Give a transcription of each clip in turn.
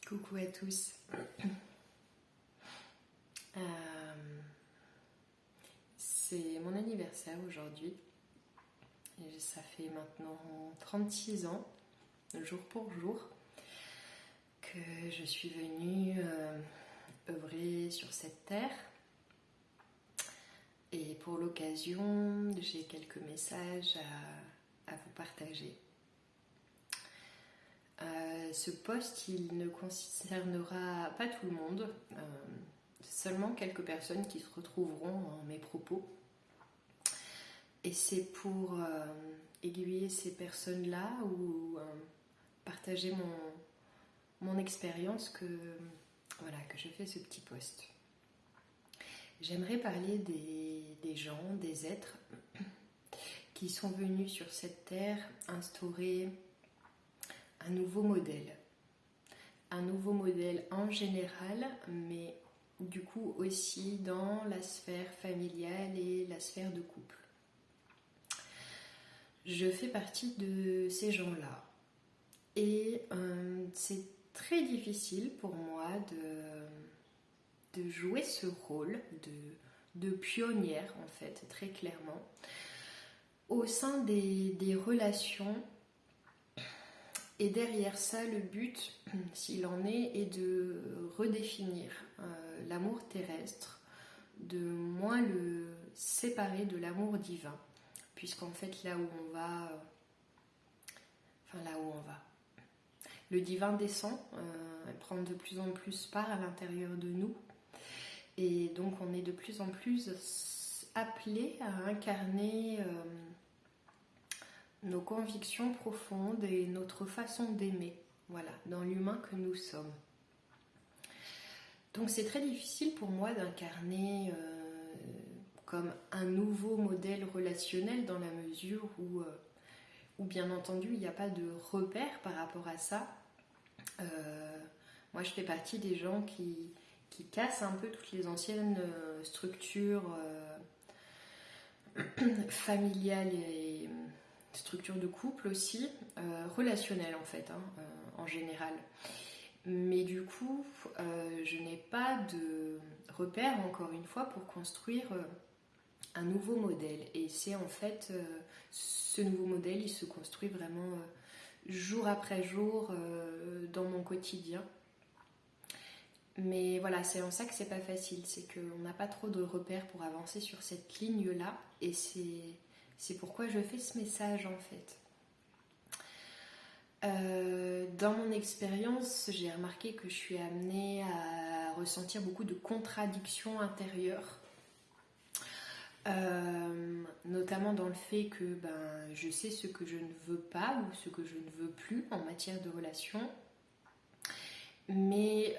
Coucou à tous. Euh, c'est mon anniversaire aujourd'hui. Et ça fait maintenant 36 ans, jour pour jour, que je suis venue œuvrer sur cette terre. Et pour l'occasion, j'ai quelques messages à vous partager. Ce post, il ne concernera pas tout le monde, seulement quelques personnes qui se retrouveront en mes propos. Et c'est pour aiguiller ces personnes-là ou partager mon expérience que je fais ce petit post. J'aimerais parler des gens, des êtres qui sont venus sur cette terre instaurer un nouveau modèle. Un nouveau modèle en général, mais du coup aussi dans la sphère familiale et la sphère de couple. Je fais partie de ces gens-là. Et c'est très difficile pour moi de jouer ce rôle de pionnière, en fait, très clairement, au sein des relations. Et derrière ça, le but, s'il en est de redéfinir l'amour terrestre, de moins le séparer de l'amour divin. Puisqu'en fait, là où on va, le divin descend, prend de plus en plus part à l'intérieur de nous. Et donc, on est de plus en plus appelé à incarner nos convictions profondes et notre façon d'aimer, voilà, dans l'humain que nous sommes. Donc c'est très difficile pour moi d'incarner comme un nouveau modèle relationnel dans la mesure où bien entendu il n'y a pas de repère par rapport à ça. Moi je fais partie des gens qui cassent un peu toutes les anciennes structures familiales et structure de couple aussi, relationnelle en fait, en général. Mais du coup, je n'ai pas de repère, encore une fois, pour construire un nouveau modèle. Et c'est en fait, ce nouveau modèle, il se construit vraiment jour après jour dans mon quotidien. Mais voilà, c'est en ça que c'est pas facile, c'est qu'on n'a pas trop de repères pour avancer sur cette ligne-là. Et c'est pourquoi je fais ce message en fait. Dans mon expérience, j'ai remarqué que je suis amenée à ressentir beaucoup de contradictions intérieures. Notamment dans le fait que je sais ce que je ne veux pas ou ce que je ne veux plus en matière de relation. Mais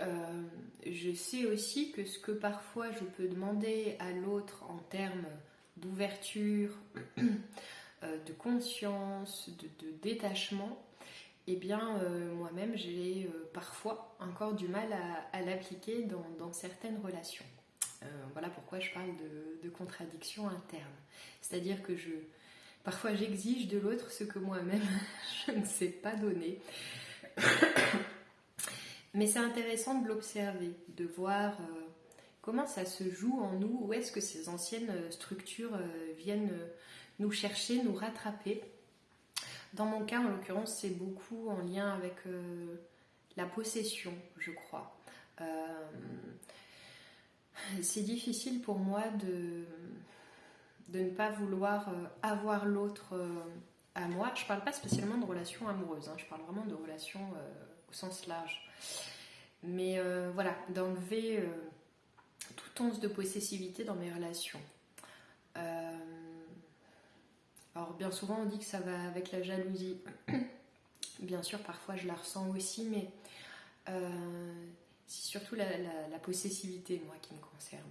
je sais aussi que ce que parfois je peux demander à l'autre en termes d'ouverture, de conscience, de détachement, eh bien moi-même j'ai parfois encore du mal à l'appliquer dans certaines relations. Voilà pourquoi je parle de contradiction interne. C'est-à-dire que parfois j'exige de l'autre ce que moi-même je ne sais pas donner. Mais c'est intéressant de l'observer, de voir comment ça se joue en nous, où est-ce que ces anciennes structures viennent nous chercher, nous rattraper. Dans mon cas, en l'occurrence, c'est beaucoup en lien avec la possession, je crois. C'est difficile pour moi de ne pas vouloir avoir l'autre à moi. Je ne parle pas spécialement de relations amoureuses, je parle vraiment de relations au sens large. Mais voilà, d'enlever toute once de possessivité dans mes relations. Alors bien souvent on dit que ça va avec la jalousie. Bien sûr parfois je la ressens aussi, mais c'est surtout la possessivité moi qui me concerne.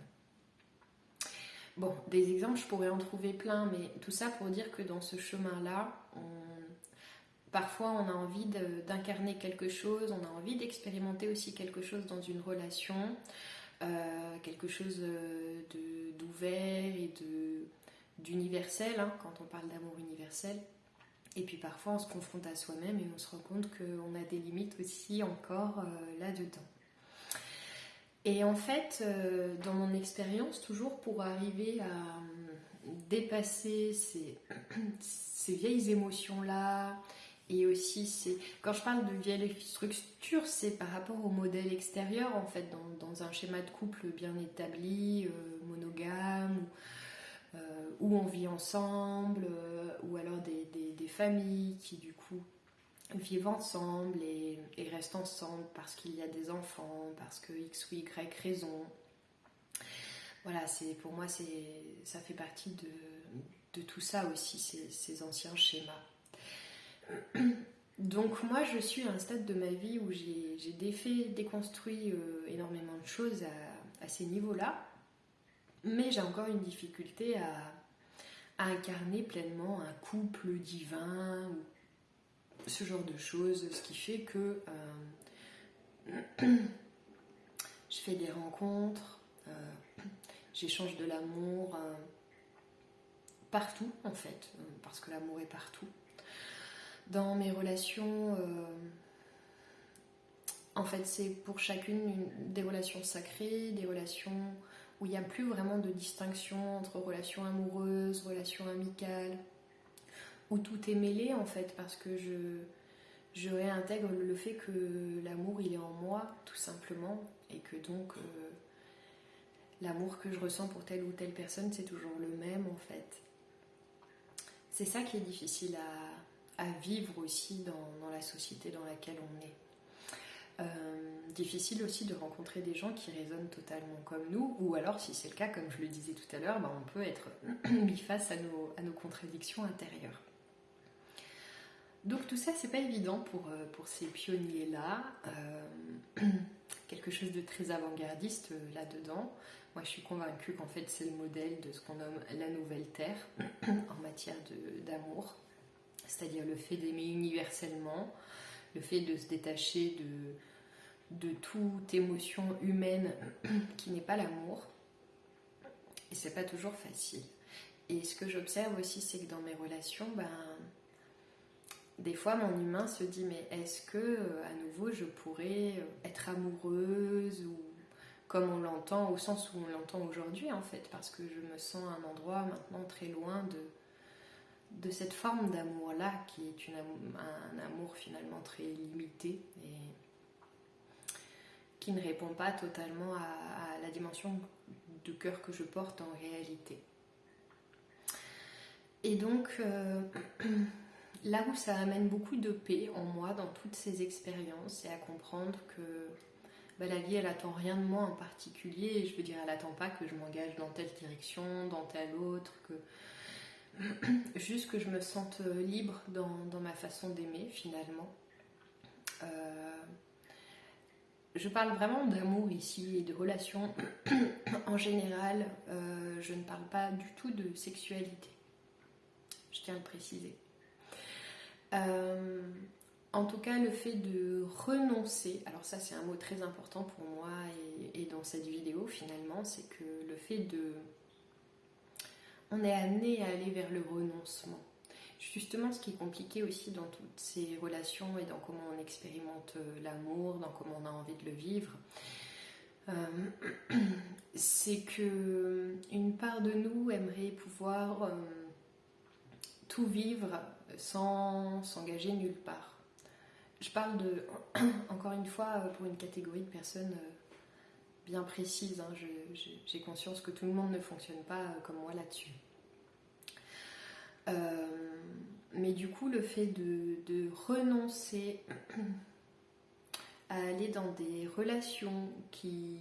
Bon, des exemples je pourrais en trouver plein, mais tout ça pour dire que dans ce chemin-là, parfois on a envie d'incarner quelque chose, on a envie d'expérimenter aussi quelque chose dans une relation, quelque chose d'ouvert et d'universel, quand on parle d'amour universel. Et puis parfois on se confronte à soi-même et on se rend compte qu'on a des limites aussi encore là-dedans. Et en fait, dans mon expérience, toujours pour arriver à dépasser ces vieilles émotions-là, et aussi, quand je parle de vieilles structures, c'est par rapport au modèle extérieur, en fait, dans un schéma de couple bien établi, monogame, où on vit ensemble, ou alors des familles qui, du coup, vivent ensemble et restent ensemble parce qu'il y a des enfants, parce que X ou Y raison. Voilà, pour moi, ça fait partie de tout ça aussi, ces anciens schémas. Donc moi, je suis à un stade de ma vie où j'ai déconstruit énormément de choses à ces niveaux-là, mais j'ai encore une difficulté à incarner pleinement un couple divin ou ce genre de choses, ce qui fait que je fais des rencontres, j'échange de l'amour partout en fait, parce que l'amour est partout. Dans mes relations, en fait c'est pour chacune des relations sacrées, des relations où il n'y a plus vraiment de distinction entre relations amoureuses, relations amicales, où tout est mêlé en fait, parce que je réintègre le fait que l'amour il est en moi tout simplement, et que donc l'amour que je ressens pour telle ou telle personne c'est toujours le même en fait. C'est ça qui est difficile à vivre aussi dans la société dans laquelle on est. Difficile aussi de rencontrer des gens qui résonnent totalement comme nous, ou alors si c'est le cas, comme je le disais tout à l'heure, on peut être mis face à nos contradictions intérieures. Donc tout ça, c'est pas évident pour ces pionniers-là. Quelque chose de très avant-gardiste là-dedans. Moi, je suis convaincue qu'en fait, c'est le modèle de ce qu'on nomme la nouvelle terre en matière d'amour. C'est-à-dire le fait d'aimer universellement, le fait de se détacher de toute émotion humaine qui n'est pas l'amour. Et c'est pas toujours facile. Et ce que j'observe aussi, c'est que dans mes relations, des fois, mon humain se dit, mais est-ce que, à nouveau, je pourrais être amoureuse, ou comme on l'entend, au sens où on l'entend aujourd'hui, en fait, parce que je me sens à un endroit maintenant très loin de cette forme d'amour-là, qui est un amour finalement très limité et qui ne répond pas totalement à la dimension de cœur que je porte en réalité. Et donc... là où ça amène beaucoup de paix en moi dans toutes ces expériences, c'est à comprendre que la vie elle attend rien de moi en particulier, et je veux dire elle attend pas que je m'engage dans telle direction, dans telle autre, juste que je me sente libre dans ma façon d'aimer finalement. Je parle vraiment d'amour ici et de relations en général, je ne parle pas du tout de sexualité, je tiens à le préciser. En tout cas, le fait de renoncer, alors ça c'est un mot très important pour moi et dans cette vidéo finalement, c'est que le fait de... On est amené à aller vers le renoncement. Justement, ce qui est compliqué aussi dans toutes ces relations et dans comment on expérimente l'amour, dans comment on a envie de le vivre, c'est que une part de nous aimerait pouvoir tout vivre sans s'engager nulle part. Je parle encore une fois, pour une catégorie de personnes bien précises. J'ai conscience que tout le monde ne fonctionne pas comme moi là-dessus. Mais du coup, le fait de renoncer à aller dans des relations qui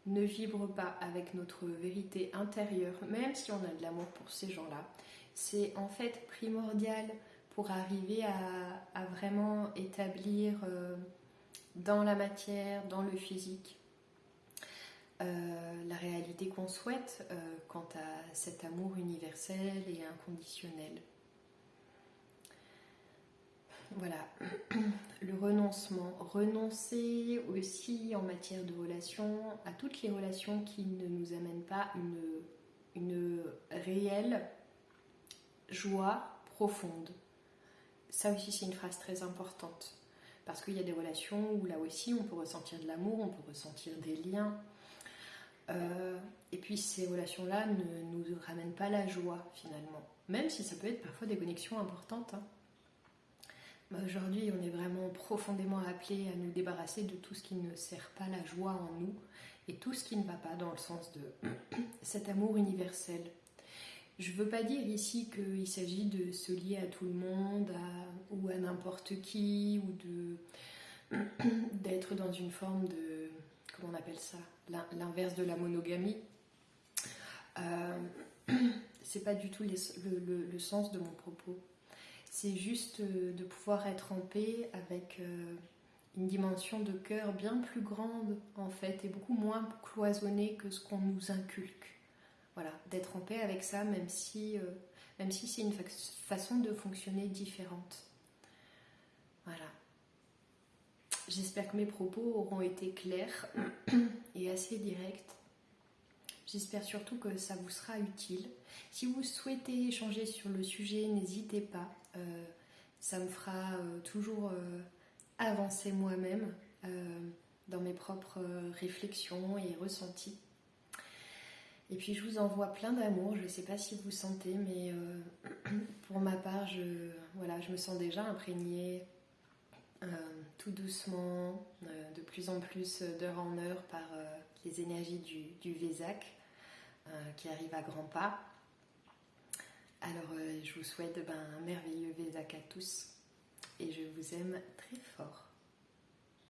ne vibrent pas avec notre vérité intérieure, même si on a de l'amour pour ces gens-là, c'est en fait primordial pour arriver à vraiment établir dans la matière, dans le physique, la réalité qu'on souhaite quant à cet amour universel et inconditionnel. Voilà, le renoncement. Renoncer aussi en matière de relations à toutes les relations qui ne nous amènent pas une réelle joie profonde. ça aussi c'est une phrase très importante. Parce qu'il y a des relations où là aussi on peut ressentir de l'amour, on peut ressentir des liens. Et puis ces relations-là ne nous ramènent pas la joie finalement. Même si ça peut être parfois des connexions importantes. Aujourd'hui, on est vraiment profondément appelé à nous débarrasser de tout ce qui ne sert pas la joie en nous et tout ce qui ne va pas dans le sens de cet amour universel. Je ne veux pas dire ici qu'il s'agit de se lier à tout le monde ou à n'importe qui ou d'être dans une forme de, comment on appelle ça, l'inverse de la monogamie. C'est pas du tout le sens de mon propos. C'est juste de pouvoir être en paix avec une dimension de cœur bien plus grande en fait et beaucoup moins cloisonnée que ce qu'on nous inculque. Voilà, d'être en paix avec ça même si c'est une façon de fonctionner différente. Voilà. J'espère que mes propos auront été clairs et assez directs. J'espère surtout que ça vous sera utile. Si vous souhaitez échanger sur le sujet, n'hésitez pas. Ça me fera toujours avancer moi-même dans mes propres réflexions et ressentis. Et puis je vous envoie plein d'amour. Je ne sais pas si vous sentez, mais pour ma part, je me sens déjà imprégnée tout doucement, de plus en plus d'heure en heure par les énergies du Vésac qui arrive à grands pas. Alors je vous souhaite un merveilleux Vésac à tous et je vous aime très fort.